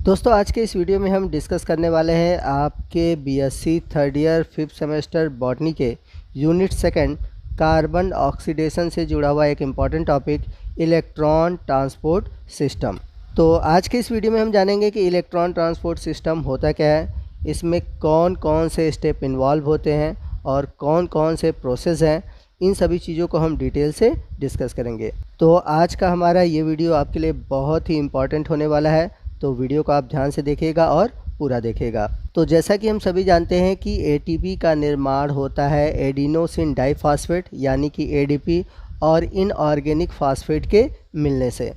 दोस्तों आज के इस वीडियो में हम डिस्कस करने वाले हैं आपके BSc third year 5th semester botany के यूनिट सेकंड कार्बन ऑक्सीडेशन से जुड़ा हुआ एक important topic electron transport system. तो आज के इस वीडियो में हम जानेंगे कि इलेक्ट्रॉन ट्रांसपोर्ट सिस्टम होता क्या है, इसमें कौन कौन से स्टेप इन्वॉल्व होते हैं और कौन कौन से प्रोसेस हैं। इन सभी चीज़ों को हम डिटेल से डिस्कस करेंगे। तो आज का हमारा ये वीडियो आपके लिए बहुत ही इम्पॉर्टेंट होने वाला है, तो वीडियो को आप ध्यान से देखिएगा और पूरा देखिएगा। तो जैसा कि हम सभी जानते हैं कि एटीपी का निर्माण होता है एडिनोसिन डाइफॉस्फेट यानी कि एडीपी और इनऑर्गेनिक फास्फेट के मिलने से।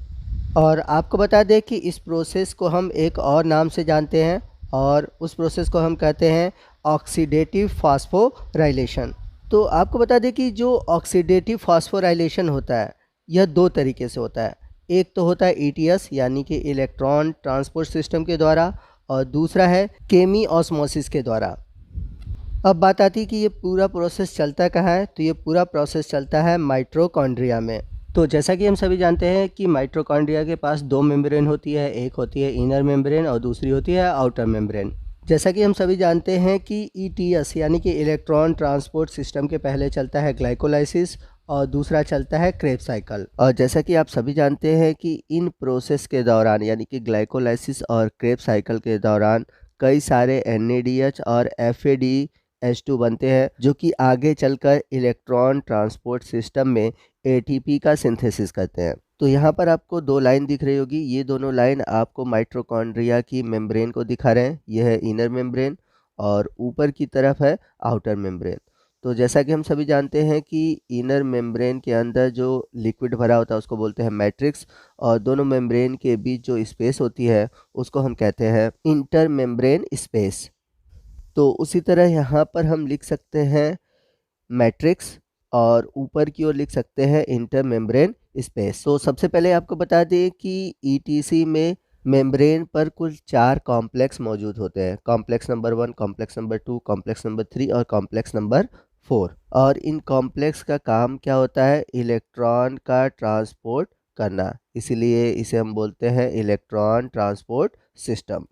और आपको बता दें कि इस प्रोसेस को हम एक और नाम से जानते हैं और उस प्रोसेस को हम कहते हैं ऑक्सीडेटिव फास्फोराइलेशन। तो आपको बता दें कि जो ऑक्सीडेटिव फास्फोराइलेशन होता है यह दो तरीके से होता है। एक तो होता है ईटीएस यानी कि इलेक्ट्रॉन ट्रांसपोर्ट सिस्टम के द्वारा और दूसरा है केमी ऑस्मोसिस के द्वारा। अब बात आती है कि ये पूरा प्रोसेस चलता कहाँ है, तो ये पूरा प्रोसेस चलता है माइटोकॉन्ड्रिया में। तो जैसा कि हम सभी जानते हैं कि माइटोकॉन्ड्रिया के पास दो मेम्ब्रेन होती है, एक होती है इनर मेम्ब्रेन और दूसरी होती है आउटर मेम्ब्रेन। जैसा कि हम सभी जानते हैं कि ईटीएस यानी कि इलेक्ट्रॉन ट्रांसपोर्ट सिस्टम के पहले चलता है ग्लाइकोलाइसिस और दूसरा चलता है क्रेब्स साइकिल। और जैसा कि आप सभी जानते हैं कि इन प्रोसेस के दौरान यानी कि ग्लाइकोलाइसिस और क्रेब्स साइकिल के दौरान कई सारे NADH और FADH2 बनते हैं जो कि आगे चलकर इलेक्ट्रॉन ट्रांसपोर्ट सिस्टम में ATP का सिंथेसिस करते हैं। तो यहाँ पर आपको दो लाइन दिख रही होगी, ये दोनों लाइन आपको माइटोकॉन्ड्रिया की मेम्ब्रेन को दिखा रहे हैं। यह है इनर मेम्ब्रेन और ऊपर की तरफ है आउटर मेम्ब्रेन। तो जैसा कि हम सभी जानते हैं कि इनर मेम्ब्रेन के अंदर जो लिक्विड भरा होता है उसको बोलते हैं मैट्रिक्स और दोनों मेम्ब्रेन के बीच जो स्पेस होती है उसको हम कहते हैं इंटर मेम्ब्रेन स्पेस। तो उसी तरह यहाँ पर हम लिख सकते हैं मैट्रिक्स और ऊपर की ओर लिख सकते हैं इंटर मेम्ब्रेन स्पेस। तो सबसे पहले आपको बता दें कि ईटीसी में मेम्ब्रेन पर कुल 4 कॉम्प्लेक्स मौजूद होते हैं। Complex number 1, complex number 2, complex number 3 और कॉम्प्लेक्स नंबर 4। और इन कॉम्प्लेक्स का काम क्या होता है? इलेक्ट्रॉन का ट्रांसपोर्ट करना, इसीलिए इसे हम बोलते हैं इलेक्ट्रॉन ट्रांसपोर्ट सिस्टम।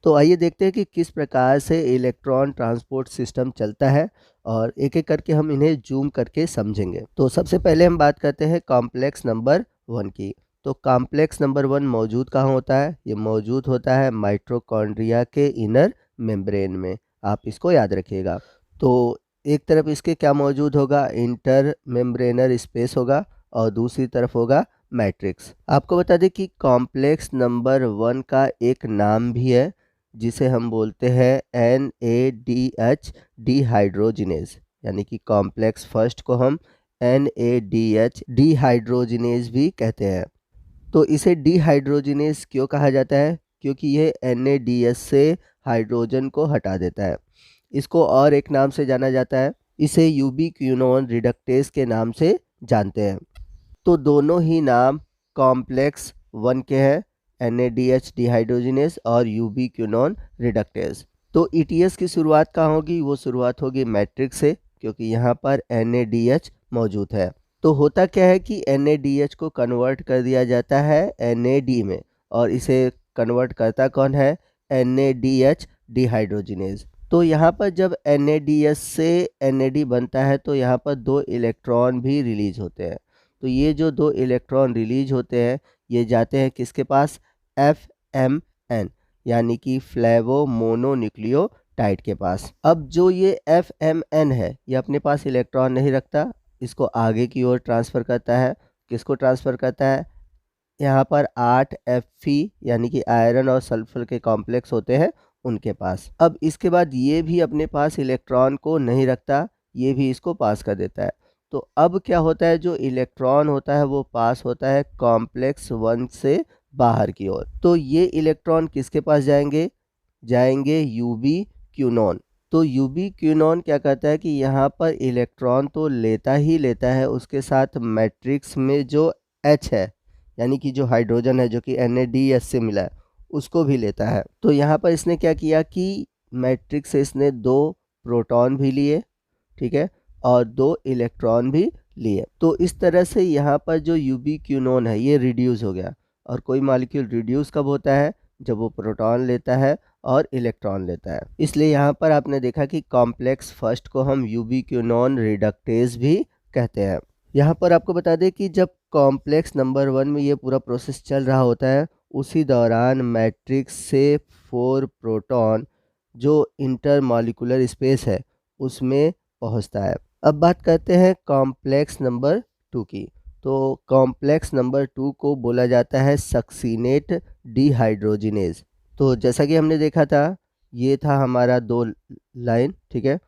तो आइए देखते हैं कि किस प्रकार से इलेक्ट्रॉन ट्रांसपोर्ट सिस्टम चलता है और एक एक करके हम इन्हें जूम करके समझेंगे। तो सबसे पहले हम बात करते हैं कॉम्प्लेक्स नंबर 1 की। तो कॉम्प्लेक्स नंबर 1 मौजूद कहाँ होता है? ये मौजूद होता है माइटोकॉन्ड्रिया के इनर मेम्ब्रेन में। आप इसको याद रखिएगा। तो एक तरफ इसके क्या मौजूद होगा? इंटर मेम्ब्रेनर स्पेस होगा और दूसरी तरफ होगा मैट्रिक्स। आपको बता दें कि कॉम्प्लेक्स नंबर 1 का एक नाम भी है जिसे हम बोलते हैं NADH डिहाइड्रोजिनेज, यानी कि कॉम्प्लेक्स फर्स्ट को हम NADH डिहाइड्रोजिनेज भी कहते हैं। तो इसे डिहाइड्रोजिनेज क्यों कहा जाता है? क्योंकि ये NADH से हाइड्रोजन को हटा देता है। इसको और एक नाम से जाना जाता है, इसे यूबीक्विनोन रिडक्टेज के नाम से जानते हैं। तो दोनों ही नाम कॉम्प्लेक्स 1 के हैं, NADH डिहाइड्रोजिनेज और यूबीक्विनोन रिडक्टेज। तो ETS की शुरुआत कहाँ होगी? वो शुरुआत होगी मैट्रिक्स से, क्योंकि यहाँ पर NADH मौजूद है। तो होता क्या है कि NADH को कन्वर्ट कर दिया जाता है NAD में, और इसे कन्वर्ट करता कौन है? NADH dehydrogenase. तो यहाँ पर जब NADH से NAD बनता है तो यहाँ पर 2 इलेक्ट्रॉन भी रिलीज होते हैं। तो ये जो 2 इलेक्ट्रॉन रिलीज होते हैं ये जाते हैं किसके पास? FMN यानी कि फ्लेवो मोनोन्यूक्लियोटाइड के पास। अब जो ये FMN है ये अपने पास इलेक्ट्रॉन नहीं रखता, इसको आगे की ओर ट्रांसफ़र करता है। किसको ट्रांसफ़र करता है? यहाँ पर 8 Fe यानी कि आयरन और सल्फर के कॉम्प्लेक्स होते हैं उनके पास। अब इसके बाद ये भी अपने पास इलेक्ट्रॉन को नहीं रखता, ये भी इसको पास कर देता है। तो अब क्या होता है? जो इलेक्ट्रॉन होता है वो पास होता है कॉम्प्लेक्स 1 से बाहर की ओर। तो ये इलेक्ट्रॉन किसके पास जाएंगे? जाएंगे यूबीक्विनोन। तो यूबीक्विनोन क्या करता है कि यहाँ पर इलेक्ट्रॉन तो लेता ही लेता है, उसके साथ मैट्रिक्स में जो H है यानी कि जो हाइड्रोजन है जो कि NADH से मिला है उसको भी लेता है। तो यहाँ पर इसने क्या किया कि मैट्रिक्स से इसने 2 प्रोटॉन भी लिए, ठीक है, और 2 इलेक्ट्रॉन भी लिए। तो इस तरह से यहाँ पर जो यूबीक्विनोन है ये रिड्यूस हो गया। और कोई मॉलिक्यूल रिड्यूस कब होता है? जब वो प्रोटॉन लेता है और इलेक्ट्रॉन लेता है। इसलिए यहाँ पर आपने देखा कि कॉम्प्लेक्स फर्स्ट को हम यूबिक्विनोन रिडक्टेज भी कहते हैं। यहाँ पर आपको बता दें कि जब कॉम्प्लेक्स नंबर 1 में ये पूरा प्रोसेस चल रहा होता है, उसी दौरान मैट्रिक्स से 4 प्रोटॉन जो इंटरमॉलिक्यूलर स्पेस है उसमें पहुँचता है। अब बात करते हैं कॉम्प्लेक्स नंबर 2 की। तो कॉम्प्लेक्स नंबर 2 को बोला जाता है सक्सीनेट डिहाइड्रोजिनेज। तो जैसा कि हमने देखा था, ये था हमारा 2 लाइन, ठीक है।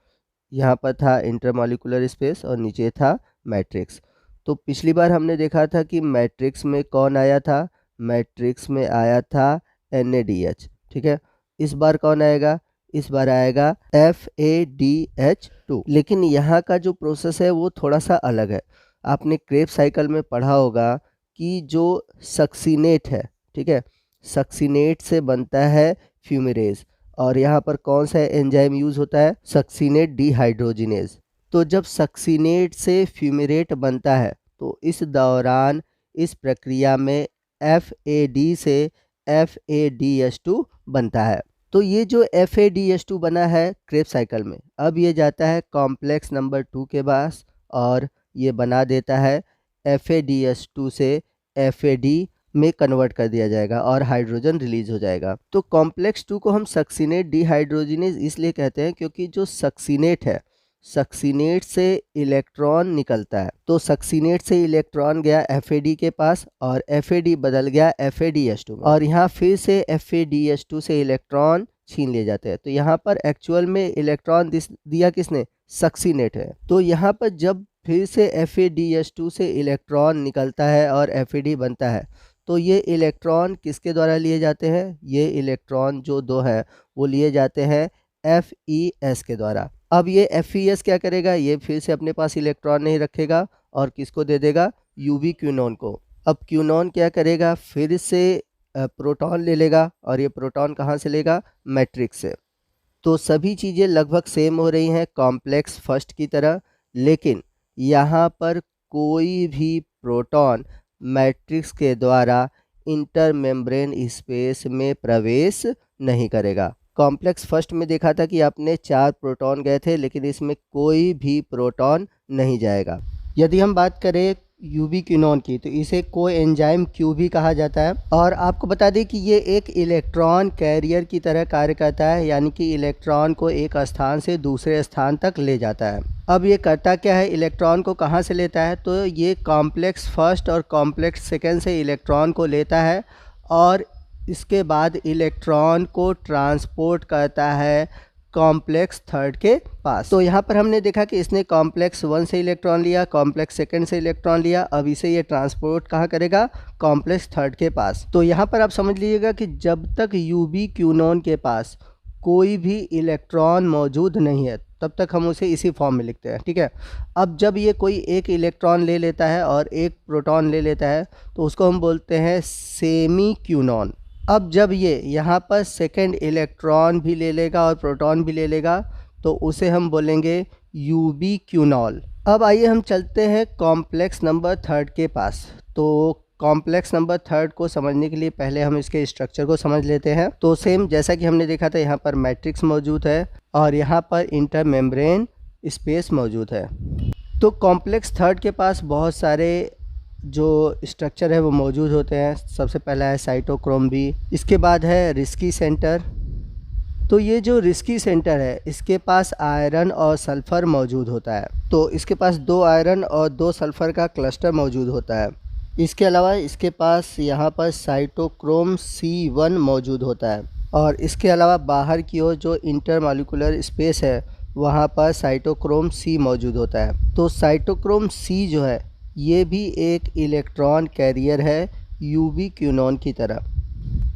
यहाँ पर था इंटरमॉलिक्यूलर स्पेस और नीचे था मैट्रिक्स। तो पिछली बार हमने देखा था कि मैट्रिक्स में कौन आया था, मैट्रिक्स में आया था NaDH, ठीक है। इस बार कौन आएगा, इस बार आएगा FADH2। लेकिन यहाँ का जो प्रोसेस है वो थोड़ा सा अलग है। आपने क्रेब्स साइकिल में पढ़ा होगा कि जो सक्सीनेट है, ठीक है, सक्सीनेट से बनता है फ्यूमिरेज, और यहाँ पर कौन सा एंजाइम यूज़ होता है, सक्सीनेट डिहाइड्रोजिनेज। तो जब सक्सीनेट से फ्यूमिरेट बनता है तो इस दौरान इस प्रक्रिया में FAD से FADH2 बनता है। तो ये जो FADH2 बना है क्रेब्स साइकिल में, अब ये जाता है कॉम्प्लेक्स नंबर 2 के पास और ये बना देता है FADH2 से FAD में कन्वर्ट कर दिया जाएगा और हाइड्रोजन रिलीज हो जाएगा। तो कॉम्प्लेक्स 2 को हम सक्सीनेट डिहाइड्रोजिनेज इसलिए कहते हैं क्योंकि जो सक्सीनेट है, सक्सीनेट से इलेक्ट्रॉन निकलता है। तो सक्सीनेट से इलेक्ट्रॉन गया FAD के पास और FAD बदल गया FADH2 में, और यहाँ फिर से FADH2 से इलेक्ट्रॉन छीन लिए जाते हैं। तो यहाँ पर एक्चुअल में इलेक्ट्रॉन दिया किसने, सक्सीनेट है। तो यहाँ पर जब फिर से FADH2 से इलेक्ट्रॉन निकलता है और FAD बनता है, तो ये इलेक्ट्रॉन किसके द्वारा लिए जाते हैं, ये इलेक्ट्रॉन जो 2 है वो लिए जाते हैं FES के द्वारा। अब ये FES क्या करेगा, ये फिर से अपने पास इलेक्ट्रॉन नहीं रखेगा और किसको दे देगा, यूबिक्विनोन को। अब क्विनोन क्या करेगा, फिर से प्रोटॉन ले लेगा, और ये प्रोटॉन कहाँ से लेगा, मैट्रिक्स से। तो सभी चीज़ें लगभग सेम हो रही हैं कॉम्प्लेक्स फर्स्ट की तरह, लेकिन यहाँ पर कोई भी प्रोटॉन मैट्रिक्स के द्वारा इंटरमेम्ब्रेन स्पेस में प्रवेश नहीं करेगा। कॉम्प्लेक्स फर्स्ट में देखा था कि आपने 4 प्रोटॉन गए थे, लेकिन इसमें कोई भी प्रोटॉन नहीं जाएगा। यदि हम बात करें यूबिक्विनोन की, तो इसे कोएंजाइम Q भी कहा जाता है। और आपको बता दें कि ये एक इलेक्ट्रॉन कैरियर की तरह कार्य करता है, यानी कि इलेक्ट्रॉन को एक स्थान से दूसरे स्थान तक ले जाता है। अब ये करता क्या है, इलेक्ट्रॉन को कहाँ से लेता है, तो ये कॉम्प्लेक्स फर्स्ट और कॉम्प्लेक्स सेकेंड से इलेक्ट्रॉन को लेता है और इसके बाद इलेक्ट्रॉन को ट्रांसपोर्ट करता है कॉम्प्लेक्स थर्ड के पास। तो यहाँ पर हमने देखा कि इसने कॉम्प्लेक्स 1 से इलेक्ट्रॉन लिया, कॉम्प्लेक्स सेकंड से इलेक्ट्रॉन लिया, अब इसे ये ट्रांसपोर्ट कहाँ करेगा, कॉम्प्लेक्स थर्ड के पास। तो यहाँ पर आप समझ लीजिएगा कि जब तक यूबिक्विनोन के पास कोई भी इलेक्ट्रॉन मौजूद नहीं है तब तक हम उसे इसी फॉर्म में लिखते हैं, ठीक है। अब जब ये कोई एक इलेक्ट्रॉन ले लेता है और एक प्रोटॉन ले लेता है तो उसको हम बोलते हैं सेमीक्विनोन। अब जब ये यहाँ पर सेकंड इलेक्ट्रॉन भी ले लेगा और प्रोटॉन भी ले लेगा तो उसे हम बोलेंगे यूबिक्विनॉल। अब आइए हम चलते हैं कॉम्प्लेक्स नंबर 3 के पास। तो कॉम्प्लेक्स नंबर 3 को समझने के लिए पहले हम इसके स्ट्रक्चर को समझ लेते हैं। तो सेम जैसा कि हमने देखा था, यहाँ पर मैट्रिक्स मौजूद है और यहाँ पर इंटरमेम्ब्रेन स्पेस मौजूद है। तो कॉम्प्लेक्स 3 के पास बहुत सारे जो स्ट्रक्चर है वो मौजूद होते हैं। सबसे पहला है साइटोक्रोम बी, इसके बाद है रिस्की सेंटर। तो ये जो रिस्की सेंटर है इसके पास आयरन और सल्फ़र मौजूद होता है। तो इसके पास 2 आयरन और 2 सल्फ़र का क्लस्टर मौजूद होता है। इसके अलावा इसके पास यहाँ पर साइटोक्रोम C1 मौजूद होता है, और इसके अलावा बाहर की ओर जो इंटरमॉलिक्यूलर स्पेस है वहाँ पर साइटोक्रोम C मौजूद होता है। तो साइटोक्रोम C जो है ये भी एक इलेक्ट्रॉन कैरियर है यूबिक्विनोन की तरह।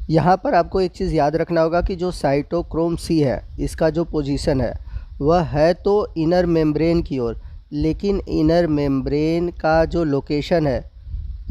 यहाँ पर आपको एक चीज़ याद रखना होगा कि जो साइटोक्रोम C है इसका जो पोजीशन है वह है तो इनर मेम्ब्रेन की ओर, लेकिन इनर मेम्ब्रेन का जो लोकेशन है,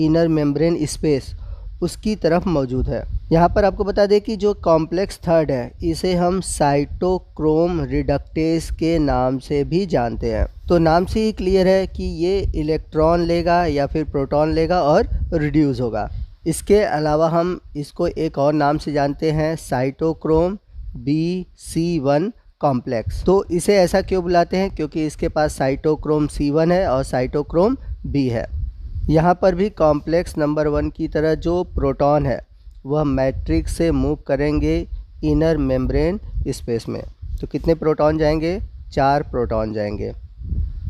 इनर मेम्ब्रेन स्पेस, उसकी तरफ मौजूद है। यहाँ पर आपको बता दें कि जो कॉम्प्लेक्स 3 है इसे हम साइटोक्रोम रिडक्टेज के नाम से भी जानते हैं। तो नाम से ही क्लियर है कि ये इलेक्ट्रॉन लेगा या फिर प्रोटॉन लेगा और रिड्यूस होगा। इसके अलावा हम इसको एक और नाम से जानते हैं, साइटोक्रोम BC1 कॉम्प्लेक्स। तो इसे ऐसा क्यों बुलाते हैं? क्योंकि इसके पास साइटोक्रोम C1 है और साइटोक्रोम B है। यहाँ पर भी कॉम्प्लेक्स नंबर 1 की तरह जो प्रोटॉन है वह मैट्रिक्स से मूव करेंगे इनर मेम्ब्रेन स्पेस में। तो कितने प्रोटॉन जाएंगे? 4 प्रोटॉन जाएंगे।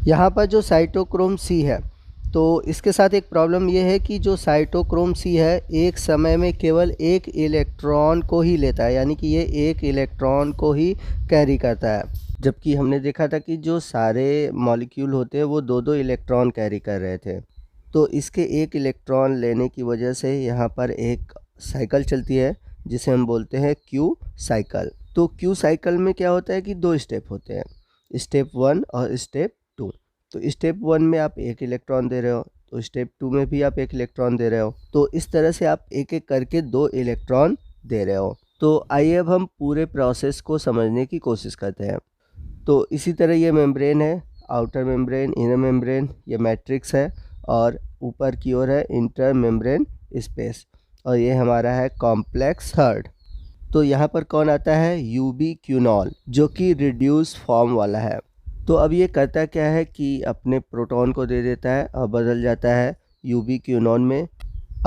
यहाँ पर जो साइटोक्रोम C है, तो इसके साथ एक प्रॉब्लम ये है कि जो साइटोक्रोम C है एक समय में केवल एक इलेक्ट्रॉन को ही लेता है, यानी कि ये एक इलेक्ट्रॉन को ही कैरी करता है, जबकि हमने देखा था कि जो सारे मॉलिक्यूल होते हैं वो 2-2 इलेक्ट्रॉन कैरी कर रहे थे। तो इसके एक इलेक्ट्रॉन लेने की वजह से यहाँ पर एक साइकिल चलती है जिसे हम बोलते हैं क्यू साइकिल। तो क्यू साइकिल में क्या होता है कि 2 स्टेप होते हैं, स्टेप 1 और स्टेप 2। तो स्टेप 1 में आप एक इलेक्ट्रॉन दे रहे हो, तो स्टेप 2 में भी आप एक इलेक्ट्रॉन दे रहे हो। तो इस तरह से आप एक एक करके 2 इलेक्ट्रॉन दे रहे हो। तो आइए अब हम पूरे प्रोसेस को समझने की कोशिश करते हैं। तो इसी तरह ये मेम्ब्रेन है, आउटर मेम्ब्रेन, इनर मेम्ब्रेन, ये मैट्रिक्स है और ऊपर की ओर है इंटर मेम्ब्रेन स्पेस, और ये हमारा है कॉम्प्लेक्स थर्ड। तो यहाँ पर कौन आता है? यूबिक्विनॉल, जो कि रिड्यूस फॉर्म वाला है। तो अब ये करता क्या है कि अपने प्रोटॉन को दे देता है और बदल जाता है यूबिक्विनॉन में।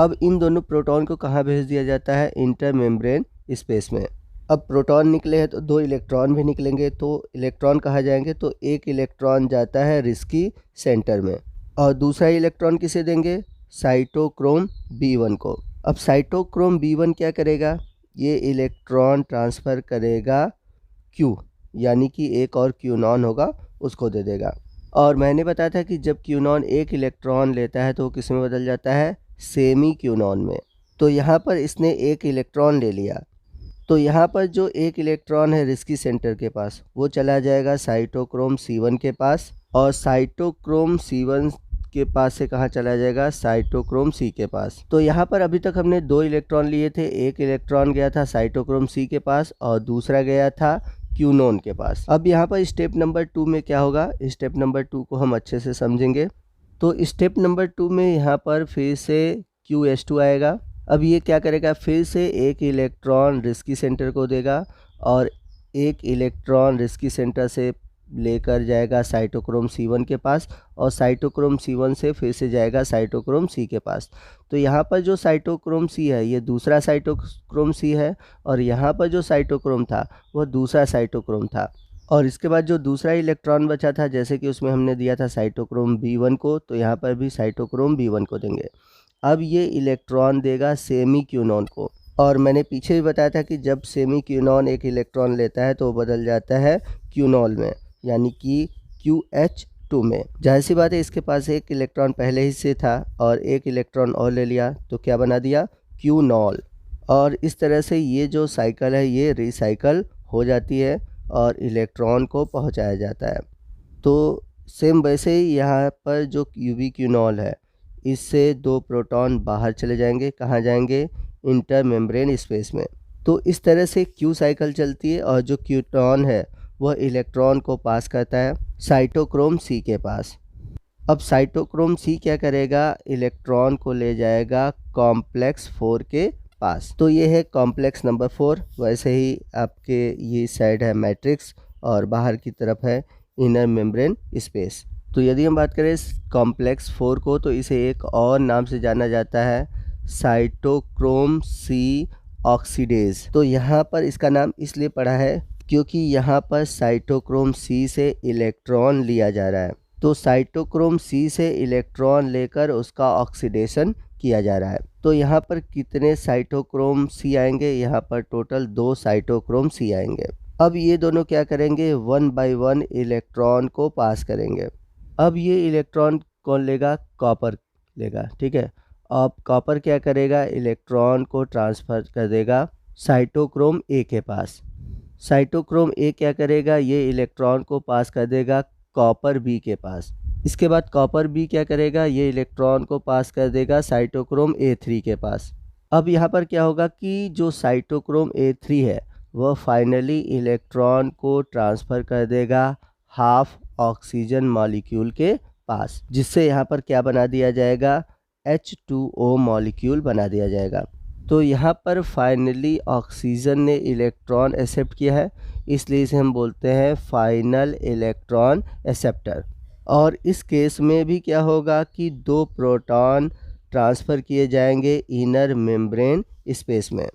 अब इन दोनों प्रोटॉन को कहाँ भेज दिया जाता है? इंटर मेम्ब्रेन स्पेस में। अब प्रोटॉन निकले हैं तो 2 इलेक्ट्रॉन भी निकलेंगे, तो इलेक्ट्रॉन कहाँ जाएंगे? तो एक इलेक्ट्रॉन जाता है रिस्की सेंटर में और दूसरा इलेक्ट्रॉन किसे देंगे? साइटोक्रोम B1 को। अब साइटोक्रोम B1 क्या करेगा? ये इलेक्ट्रॉन ट्रांसफ़र करेगा Q, यानी कि एक और क्यूनॉन होगा उसको दे देगा। और मैंने बताया था कि जब क्यूनॉन एक इलेक्ट्रॉन लेता है तो वो किस में बदल जाता है? सेमी क्यूनॉन में। तो यहाँ पर इसने एक इलेक्ट्रॉन ले लिया, तो यहाँ पर जो एक इलेक्ट्रॉन है रिस्की सेंटर के पास वो चला जाएगा साइटोक्रोम C1 के पास, और साइटोक्रोम C1 के पास से कहाँ चला जाएगा? साइटोक्रोम C के पास। तो यहाँ पर अभी तक हमने 2 इलेक्ट्रॉन लिए थे, एक इलेक्ट्रॉन गया था साइटोक्रोम C के पास और दूसरा गया था क्यूनोन के पास। अब यहाँ पर स्टेप नंबर 2 में क्या होगा? स्टेप नंबर 2 को हम अच्छे से समझेंगे। तो स्टेप नंबर 2 में यहाँ पर फिर से QS2 आएगा। अब ये क्या करेगा? फिर से एक इलेक्ट्रॉन रिस्की सेंटर को देगा और एक इलेक्ट्रॉन रिस्की सेंटर से लेकर जाएगा साइटोक्रोम C1 के पास, और साइटोक्रोम C1 से फिर से जाएगा साइटोक्रोम C के पास। तो यहाँ पर जो साइटोक्रोम C है ये दूसरा साइटोक्रोम C है, और यहाँ पर जो साइटोक्रोम था वह दूसरा साइटोक्रोम था। और इसके बाद जो दूसरा इलेक्ट्रॉन बचा था, जैसे कि उसमें हमने दिया था साइटोक्रोम B1 को, तो यहाँ पर भी साइटोक्रोम B1 को देंगे। अब ये इलेक्ट्रॉन देगा सेमी क्यूनॉन को, और मैंने पीछे भी बताया था कि जब सेमी क्यूनॉन एक इलेक्ट्रॉन लेता है तो वो बदल जाता है क्यूनॉल में, यानी कि QH2 में। जाहिर सी बात है इसके पास एक इलेक्ट्रॉन पहले ही से था और एक इलेक्ट्रॉन और ले लिया तो क्या बना दिया? क्यूनॉल। और इस तरह से ये जो साइकिल है ये रिसाइकल हो जाती है और इलेक्ट्रॉन को पहुंचाया जाता है। तो सेम वैसे ही यहाँ पर जो यूबिक्विनॉल है इससे 2 प्रोटॉन बाहर चले जाएंगे। कहाँ जाएंगे? इंटर मेम्ब्रेन स्पेस में। तो इस तरह से क्यू साइकिल चलती है और जो क्यूटॉन है वह इलेक्ट्रॉन को पास करता है साइटोक्रोम C के पास। अब साइटोक्रोम C क्या करेगा? इलेक्ट्रॉन को ले जाएगा कॉम्प्लेक्स 4 के पास। तो ये है कॉम्प्लेक्स नंबर 4। वैसे ही आपके ये साइड है मैट्रिक्स और बाहर की तरफ है इनर मेम्ब्रेन स्पेस। तो यदि हम बात करें कॉम्प्लेक्स 4 को, तो इसे एक और नाम से जाना जाता है साइटोक्रोम C ऑक्सीडेज। तो यहाँ पर इसका नाम इसलिए पड़ा है क्योंकि यहाँ पर साइटोक्रोम C से इलेक्ट्रॉन लिया जा रहा है। तो साइटोक्रोम C से इलेक्ट्रॉन लेकर उसका ऑक्सीडेशन किया जा रहा है। तो यहाँ पर कितने साइटोक्रोम C आएंगे? यहाँ पर टोटल 2 साइटोक्रोम C आएंगे। अब ये दोनों क्या करेंगे? 1 बाय 1 इलेक्ट्रॉन को पास करेंगे। अब ये इलेक्ट्रॉन कौन लेगा? कॉपर लेगा, ठीक है। अब कॉपर क्या करेगा? इलेक्ट्रॉन को ट्रांसफ़र कर देगा साइटोक्रोम A के पास। साइटोक्रोम A क्या करेगा? ये इलेक्ट्रॉन को पास कर देगा कॉपर B के पास। इसके बाद कॉपर B क्या करेगा? ये इलेक्ट्रॉन को पास कर देगा साइटोक्रोम A3 के पास। अब यहाँ पर क्या होगा कि जो साइटोक्रोम A3 है वह फाइनली इलेक्ट्रॉन को ट्रांसफ़र कर देगा हाफ ऑक्सीजन मॉलिक्यूल के पास, जिससे यहाँ पर क्या बना दिया जाएगा? H2O मॉलिक्यूल बना दिया जाएगा। तो यहाँ पर फाइनली ऑक्सीजन ने इलेक्ट्रॉन एक्सेप्ट किया है, इसलिए इसे हम बोलते हैं फाइनल इलेक्ट्रॉन एक्सेप्टर। और इस केस में भी क्या होगा कि 2 प्रोटॉन ट्रांसफ़र किए जाएंगे इनर मेम्ब्रेन स्पेस में।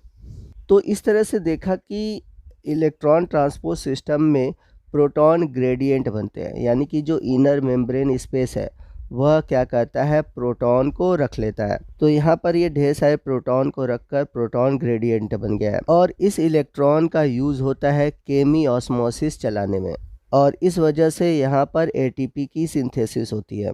तो इस तरह से देखा कि इलेक्ट्रॉन ट्रांसपोर्ट सिस्टम में प्रोटॉन ग्रेडियंट बनते हैं, यानी कि जो इनर मेम्ब्रेन स्पेस है वह क्या करता है, प्रोटॉन को रख लेता है। तो यहाँ पर ये ढेर सारे प्रोटॉन को रखकर प्रोटॉन ग्रेडियंट बन गया है। और इस इलेक्ट्रॉन का यूज़ होता है केमी ऑस्मोसिस चलाने में, और इस वजह से यहाँ पर एटीपी की सिंथेसिस होती है।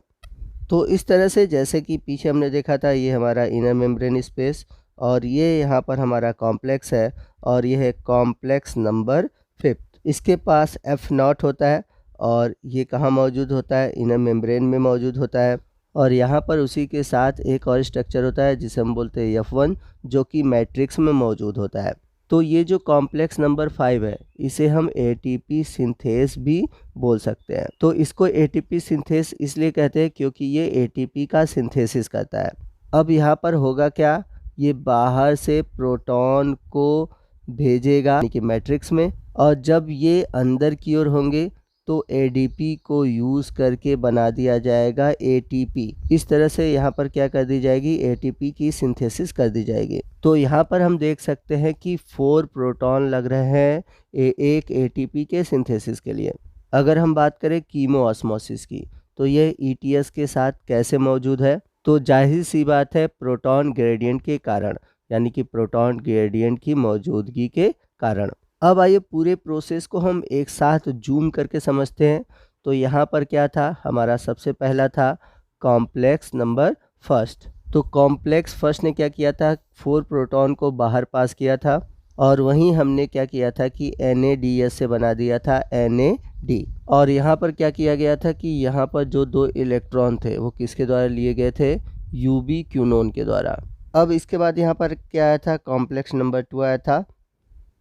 तो इस तरह से जैसे कि पीछे हमने देखा था, ये हमारा इनर मेम्ब्रेन स्पेस और ये यहाँ पर हमारा कॉम्प्लेक्स है, और ये है कॉम्प्लेक्स नंबर 5। इसके पास F0 होता है, और ये कहाँ मौजूद होता है, इनर मेम्ब्रेन में मौजूद होता है। और यहाँ पर उसी के साथ एक और स्ट्रक्चर होता है जिसे हम बोलते हैं F1, जो कि मैट्रिक्स में मौजूद होता है। तो ये जो कॉम्प्लेक्स नंबर 5 है, इसे हम एटीपी सिंथेस भी बोल सकते हैं। तो इसको एटीपी सिंथेस इसलिए कहते हैं क्योंकि ये एटीपी का सिंथेसिस करता है। अब यहाँ पर होगा क्या, ये बाहर से प्रोटॉन को भेजेगा यानी कि मैट्रिक्स में, और जब ये अंदर की ओर होंगे तो एडीपी को यूज़ करके बना दिया जाएगा एटीपी। इस तरह से यहाँ पर क्या कर दी जाएगी, एटीपी की सिंथेसिस कर दी जाएगी। तो यहाँ पर हम देख सकते हैं कि 4 प्रोटॉन लग रहे हैं एक एटीपी के सिंथेसिस के लिए। अगर हम बात करें कीमो ऑस्मोसिस की, तो ये ईटीएस के साथ कैसे मौजूद है, तो जाहिर सी बात है प्रोटॉन ग्रेडियंट के कारण, यानी कि प्रोटॉन ग्रेडियंट की मौजूदगी के कारण। अब आइए पूरे प्रोसेस को हम एक साथ जूम करके समझते हैं। तो यहाँ पर क्या था, हमारा सबसे पहला था कॉम्प्लेक्स नंबर फर्स्ट। तो कॉम्प्लेक्स फर्स्ट ने क्या किया था, 4 प्रोटॉन को बाहर पास किया था, और वहीं हमने क्या किया था कि NADS से बना दिया था NAD। और यहाँ पर क्या किया गया था कि यहाँ पर जो 2 इलेक्ट्रॉन थे वो किसके द्वारा लिए गए थे, यूबी क्यूनोन के द्वारा। अब इसके बाद यहाँ पर क्या आया था, कॉम्प्लेक्स नंबर 2 आया था।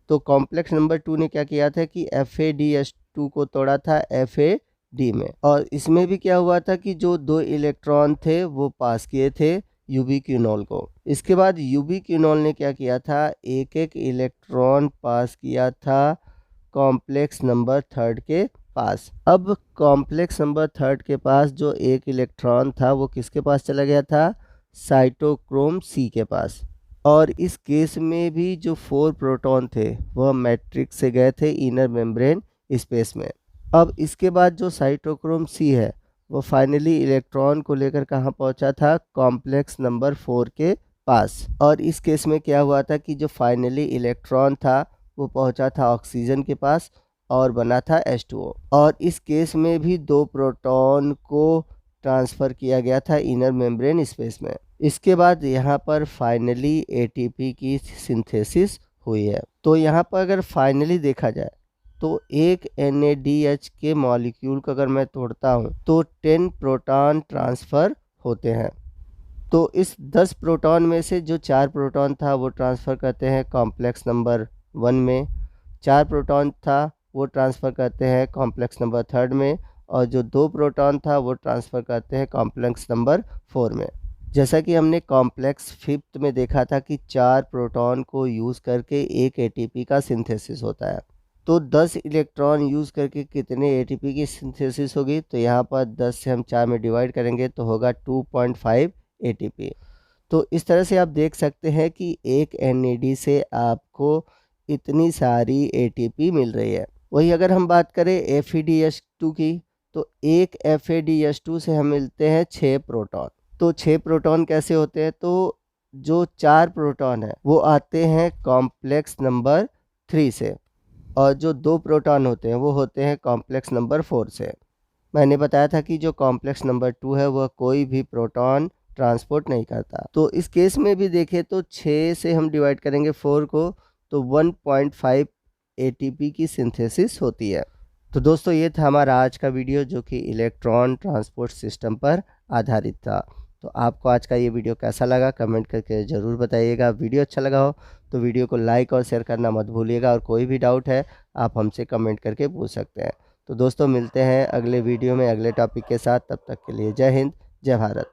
तो कॉम्प्लेक्स नंबर 2 ने क्या किया था कि FADH2 को तोड़ा था FAD में, और इसमें भी क्या हुआ था कि जो 2 इलेक्ट्रॉन थे वो पास किए थे यूबी क्यूनोल को। इसके बाद यूबी क्यूनोल ने क्या किया था, एक एक इलेक्ट्रॉन पास किया था कॉम्प्लेक्स नंबर 3 के पास। अब कॉम्प्लेक्स नंबर 3 के पास जो एक इलेक्ट्रॉन था वो किसके पास चला गया था, साइटोक्रोम C के पास। और इस केस में भी जो 4 प्रोटॉन थे वह मैट्रिक्स से गए थे इनर मेम्ब्रेन स्पेस में। अब इसके बाद जो साइटोक्रोम C है वो फाइनली इलेक्ट्रॉन को लेकर कहाँ पहुँचा था, कॉम्प्लेक्स नंबर 4 के पास। और इस केस में क्या हुआ था कि जो फाइनली इलेक्ट्रॉन था वो पहुँचा था ऑक्सीजन के पास और बना था H2O। और इस केस में भी 2 प्रोटॉन को ट्रांसफ़र किया गया था इनर मेम्ब्रेन स्पेस में। इसके बाद यहाँ पर फाइनली एटीपी की सिंथेसिस हुई है। तो यहाँ पर अगर फाइनली देखा जाए तो एक NADH के मॉलिक्यूल को अगर मैं तोड़ता हूँ तो 10 प्रोटॉन ट्रांसफ़र होते हैं। तो इस 10 प्रोटॉन में से जो 4 प्रोटॉन था वो ट्रांसफ़र करते हैं कॉम्प्लेक्स नंबर 1 में, 4 प्रोटॉन था वो ट्रांसफ़र करते हैं कॉम्प्लेक्स नंबर 3 में, और जो 2 प्रोटॉन था वो ट्रांसफ़र करते हैं कॉम्प्लेक्स नंबर 4 में। जैसा कि हमने कॉम्प्लेक्स 5th में देखा था कि 4 प्रोटॉन को यूज़ करके एक एटीपी का सिंथेसिस होता है। तो 10 इलेक्ट्रॉन यूज़ करके कितने एटीपी की सिंथेसिस होगी, तो यहाँ पर 10 से हम 4 में डिवाइड करेंगे तो होगा 2.5 एटीपी। तो इस तरह से आप देख सकते हैं कि एक NAD से आपको इतनी सारी एटीपी मिल रही है। वही अगर हम बात करें FADH2 की, तो एक FADH2 से हम मिलते हैं 6 प्रोटॉन। तो 6 प्रोटॉन कैसे होते हैं, तो जो 4 प्रोटॉन है वो आते हैं कॉम्प्लेक्स नंबर 3 से, और जो 2 प्रोटॉन होते हैं वो होते हैं कॉम्प्लेक्स नंबर 4 से। मैंने बताया था कि जो कॉम्प्लेक्स नंबर 2 है वह कोई भी प्रोटॉन ट्रांसपोर्ट नहीं करता। तो इस केस में भी देखें तो 6 से हम डिवाइड करेंगे 4 को तो 1.5 एटीपी की सिंथेसिस होती है। तो दोस्तों ये था हमारा आज का वीडियो जो कि इलेक्ट्रॉन ट्रांसपोर्ट सिस्टम पर आधारित था। तो आपको आज का ये वीडियो कैसा लगा कमेंट करके ज़रूर बताइएगा। वीडियो अच्छा लगा हो तो वीडियो को लाइक और शेयर करना मत भूलिएगा, और कोई भी डाउट है आप हमसे कमेंट करके पूछ सकते हैं। तो दोस्तों मिलते हैं अगले वीडियो में अगले टॉपिक के साथ, तब तक के लिए जय हिंद जय भारत।